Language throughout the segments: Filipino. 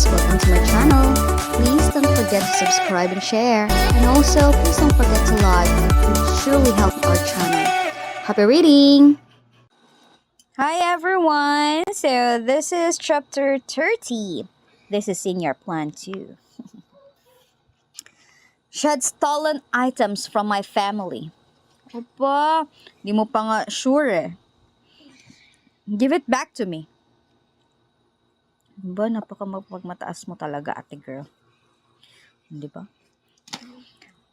guys, welcome to my channel. Please don't forget to subscribe and share. And also, please don't forget to like. It would surely help our channel. Happy reading! Hi everyone! So this is chapter 30. This is in your plan too. She had stolen items from my family. Opa, di mo pa nga sure eh. Give it back to me. Ba, napaka-magmataas mo talaga, ate girl. Di ba?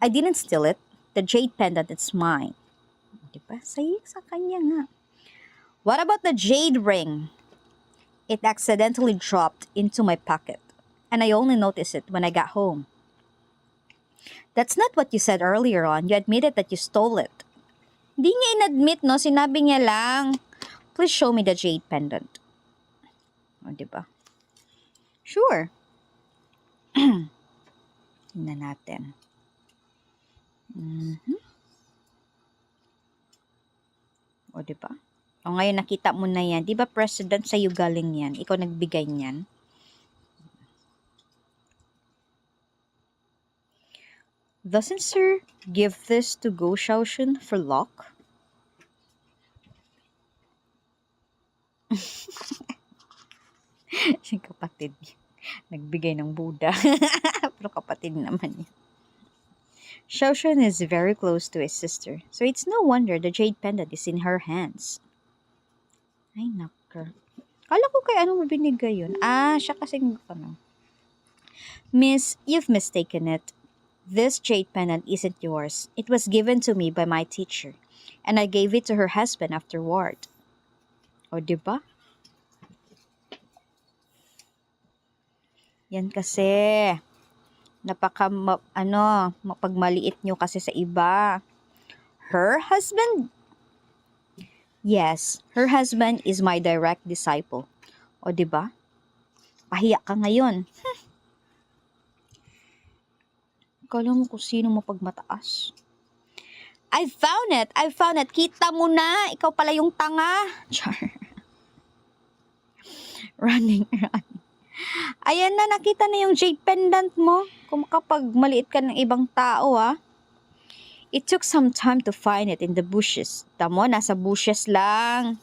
I didn't steal it. The jade pendant, it's mine. Di ba? Sa kanya nga. What about the jade ring? It accidentally dropped into my pocket, and I only noticed it when I got home. That's not what you said earlier on. You admitted that you stole it. Di niya inadmit, no? Sinabi niya lang. Please show me the jade pendant. O, di ba? Sure. Tingnan natin. O, di ba? O, ngayon nakita mo na yan. Di ba, President, sa'yo galing yan? Ikaw nagbigay niyan. Doesn't sir give this to Go Xiaoxun for luck? Yung kapatid nagbigay ng Buddha. Pero kapatid naman niya. Xiaoxun is very close to his sister, so it's no wonder the jade pendant is in her hands. Ay, naka. Kala ko kay ano mo binigay yun. Siya kasing ano. Miss, you've mistaken it. This jade pendant isn't yours. It was given to me by my teacher, and I gave it to her husband afterward. O, diba? Yan kasi. Mapagmaliit nyo kasi sa iba. Her husband? Yes, her husband is my direct disciple. O, diba? Pahiya ka ngayon. Kala mo kung sino mapagmataas. I found it! Kita mo na! Ikaw pala yung tanga! Char. Running. Ayan na, nakita na yung jade pendant mo. Kung kapag maliit ka ng ibang tao, It took some time to find it in the bushes. Tamo, nasa bushes lang.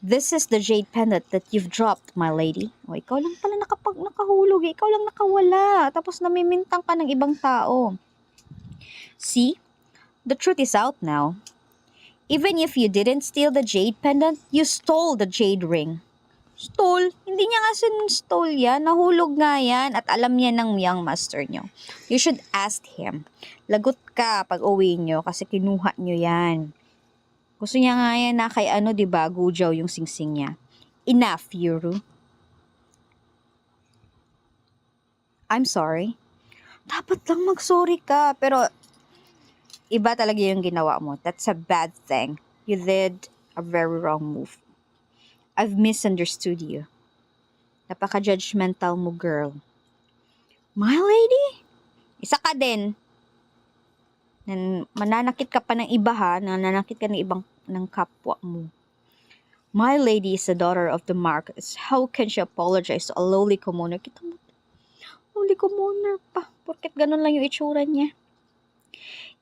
This is the jade pendant that you've dropped, my lady. O, ikaw lang pala nakahulog. Ikaw lang nakawala. Tapos namimintang ka ng ibang tao. See? The truth is out now. Even if you didn't steal the jade pendant, you stole the jade ring. Stole? Hindi niya nga stole yan. Nahulog nga yan at alam niya ng young master niyo. You should ask him. Lagot ka pag uwi niyo kasi kinuha niyo yan. Gusto niya nga yan na kay diba, Gujiao yung singsing niya. Enough, Yuru. I'm sorry. Dapat lang mag-sorry ka. Pero iba talaga yung ginawa mo. That's a bad thing. You did a very wrong move. I've misunderstood you. Napaka-judgmental mo, girl. My lady? Isa ka din. Mananakit ka pa ng iba, ha? Nananakit ka ng kapwa mo. My lady is the daughter of the Marcus. How can she apologize to a lowly commoner? Kita mo, lowly commoner pa. Porket ganun lang yung itsura niya.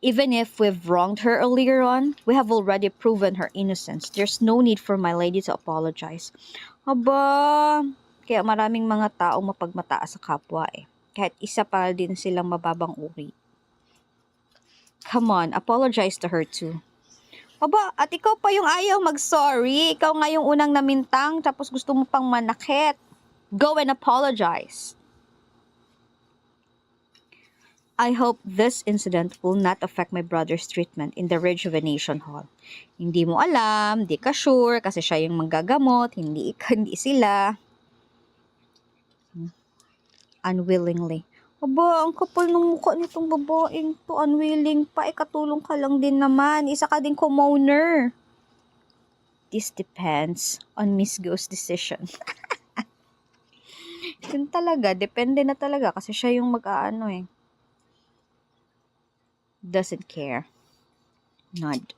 Even if we've wronged her earlier on, we have already proven her innocence. There's no need for my lady to apologize. Aba, kaya maraming mga tao mapagmataas sa kapwa eh. Kahit isa pa din silang mababang uri. Come on, apologize to her too. Aba, at ikaw pa yung ayaw mag-sorry. Ikaw nga yung unang namintang, tapos gusto mo pang manakit. Go and apologize. I hope this incident will not affect my brother's treatment in the Rejuvenation Hall. Hindi mo alam, di ka sure, kasi siya yung manggagamot, hindi sila. Unwillingly. Aba, ang kapal ng mukha nitong babaeng to, unwilling pa, katulong ka lang din naman, isa ka din commoner. This depends on Miss Go's decision. Yun talaga, depende na talaga, kasi siya yung mag-aano eh. Doesn't care. Nod.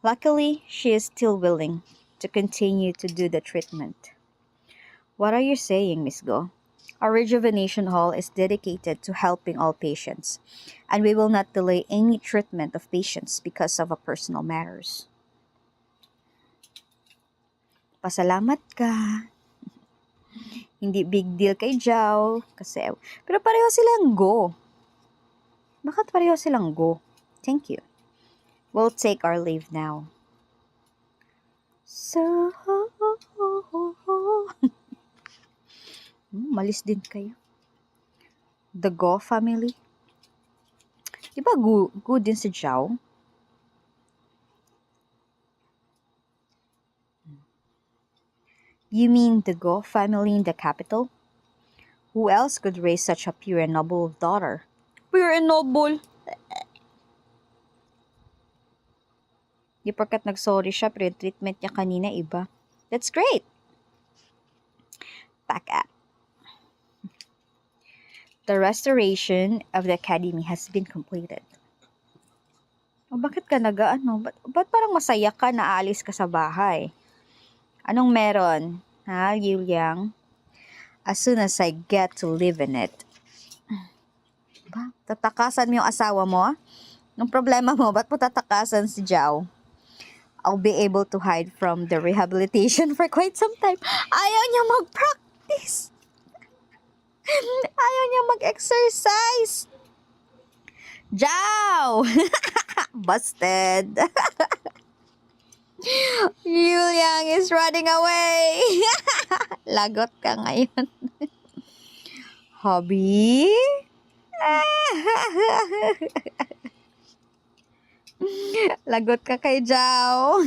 Luckily, she is still willing to continue to do the treatment. What are you saying, Miss Go? Our rejuvenation hall is dedicated to helping all patients, and we will not delay any treatment of patients because of a personal matters. Pasalamat ka. Hindi big deal kay Jao. Pero pareho silang go. Bakit pareho silang go? Thank you. We'll take our leave now. So, malis din kayo. The Go family. Diba go din si Jao? You mean the Go family in the capital? Who else could raise such a pure and noble daughter? Pure and noble? Di porkat nag-sorry siya, pero yung treatment niya kanina iba. That's great! Back up. The restoration of the academy has been completed. O bakit ka Ba't parang masaya ka na aalis ka sa bahay? Anong meron? Ha, Yuliang? As soon as I get to live in it. Ba? Tatakasan mo yung asawa mo? Anong problema mo? Ba't mo tatakasan si Jao? I'll be able to hide from the rehabilitation for quite some time. Ayaw niya mag-practice. Ayaw niya mag-exercise. Jao! Busted. Yuliang is running away. Lagot ka ngayon. Hobby? Lagot ka kay Jao.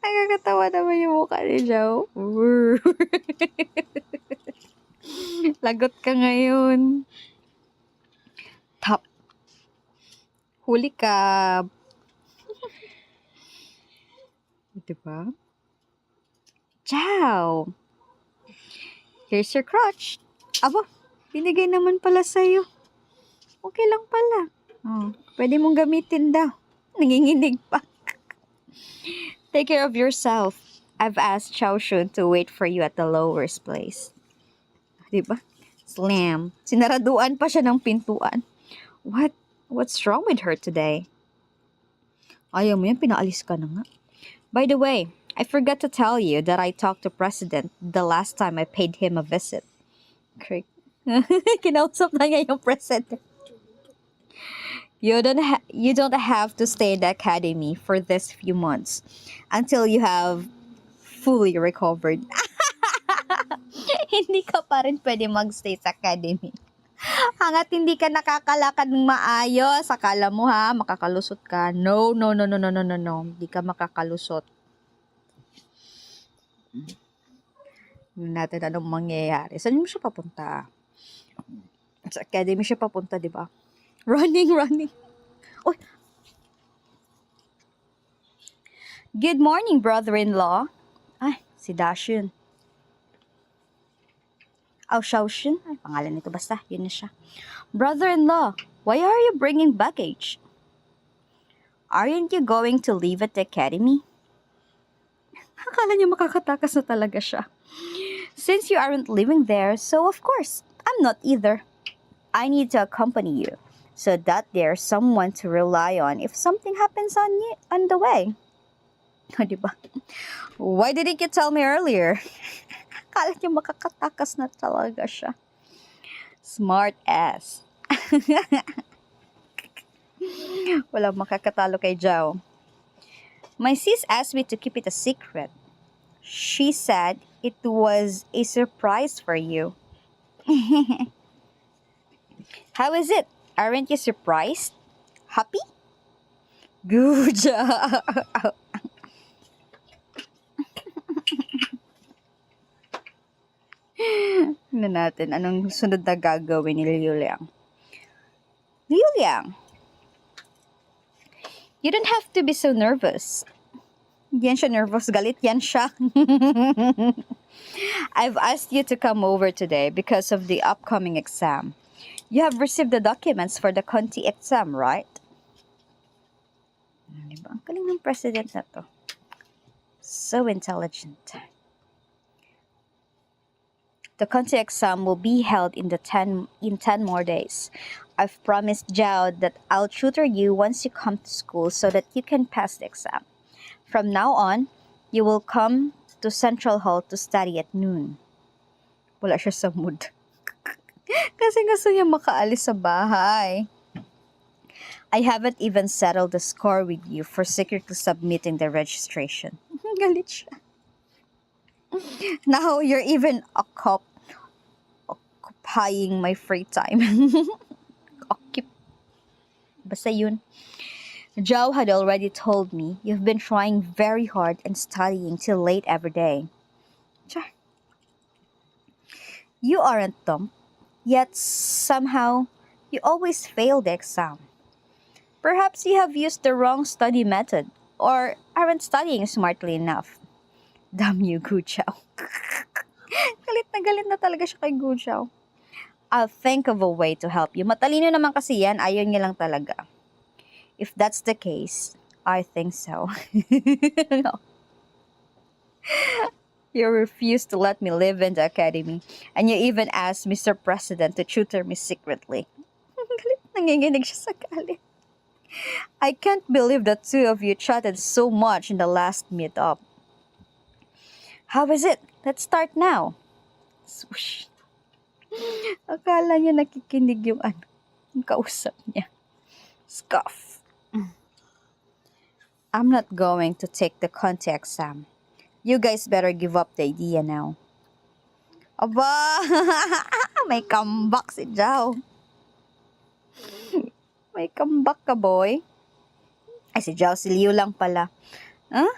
Nakakatawa naman yung mukha ni Jao. Lagot ka ngayon. Top. Huli ka. Diba? Jao. Here's your crutch. Aba, binigay naman pala sa'yo. Okay lang pala. Oh, pwede mong gamitin daw. Nanginginig pa. Take care of yourself. I've asked Xiaoshun to wait for you at the lowest place. Diba? Slam. Sinaraduan pa siya ng pintuan. What's wrong with her today? Ayaw mo yan, pinaalis ka na nga. By the way, I forgot to tell you that I talked to President the last time I paid him a visit. Craig. Kinausap na niya yung President. You don't have to stay in the academy for this few months until you have fully recovered. Hindi ka pa rin pwede magstay sa academy. Hangat hindi ka nakakalakad ng maayos, akala mo ha, makakalusot ka. No. Hindi ka makakalusot. Tingnan natin anong mangyayari. Saan mo siya papunta? Sa academy siya papunta, di ba? Running. Oy. Good morning, brother-in-law. Ay, si Dashun. Oh, Xiaoshun? Ay, pangalan nito basta. Yun na siya. Brother-in-law, why are you bringing baggage? Aren't you going to leave at the academy? Akala niya makakatakas na talaga siya. Since you aren't living there, so of course, I'm not either. I need to accompany you so that there's someone to rely on if something happens on the way. O, diba? Why didn't you tell me earlier? Akala niya makakatakas na talaga siya. Smart ass. Walang makakatalo kay Jao. My sis asked me to keep it a secret. She said it was a surprise for you. How is it? Aren't you surprised? Happy? Good job. Tignan natin anong sunod na gagawin ni Liuliang. Liuliang, you don't have to be so nervous. Yan siya nervous, galit yan siya. I've asked you to come over today because of the upcoming exam. You have received the documents for the Conti exam, right? Diba? Ang galing ng president na to. So intelligent. The Conte exam will be held in 10 more days. I've promised Zhao that I'll tutor you once you come to school so that you can pass the exam. From now on, you will come to Central Hall to study at noon. Wala siya sa mood. Kasi gusto niya makaalis sa bahay. I haven't even settled the score with you for secretly submitting the registration. Galit siya. Now you're even occupying my free time. Basta yun. Zhao had already told me you've been trying very hard and studying till late every day. Char. You aren't dumb, yet somehow you always fail the exam. Perhaps you have used the wrong study method or aren't studying smartly enough. Damn you, Gu Chao. Galit na talaga siya kay Gu Chao. I'll think of a way to help you. Matalino naman kasi yan, ayaw niya lang talaga. If that's the case, I think so. No. You refused to let me live in the academy, and you even asked Mr. President to tutor me secretly. Galit, nanginginig siya sa galit. I can't believe the two of you chatted so much in the last meet-up. How is it? Let's start now. Swoosh. Akala niya nakikinig yung yung kausap niya. Scoff. I'm not going to take the Conte exam. You guys better give up the idea now. Aba! May comeback si Zhao. May comeback ka, boy. Ay, si Zhao, si Liu lang pala. Huh?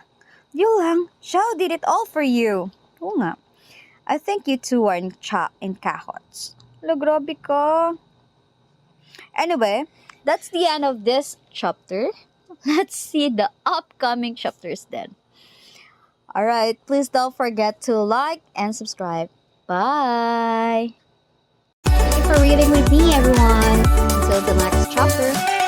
Liu lang? Zhao did it all for you. Oo nga. I think you two are in cahots. Lo, grabe ka. Anyway, that's the end of this chapter. Let's see the upcoming chapters then. Alright, please don't forget to like and subscribe. Bye! Thank you for reading with me, everyone. Until the next chapter.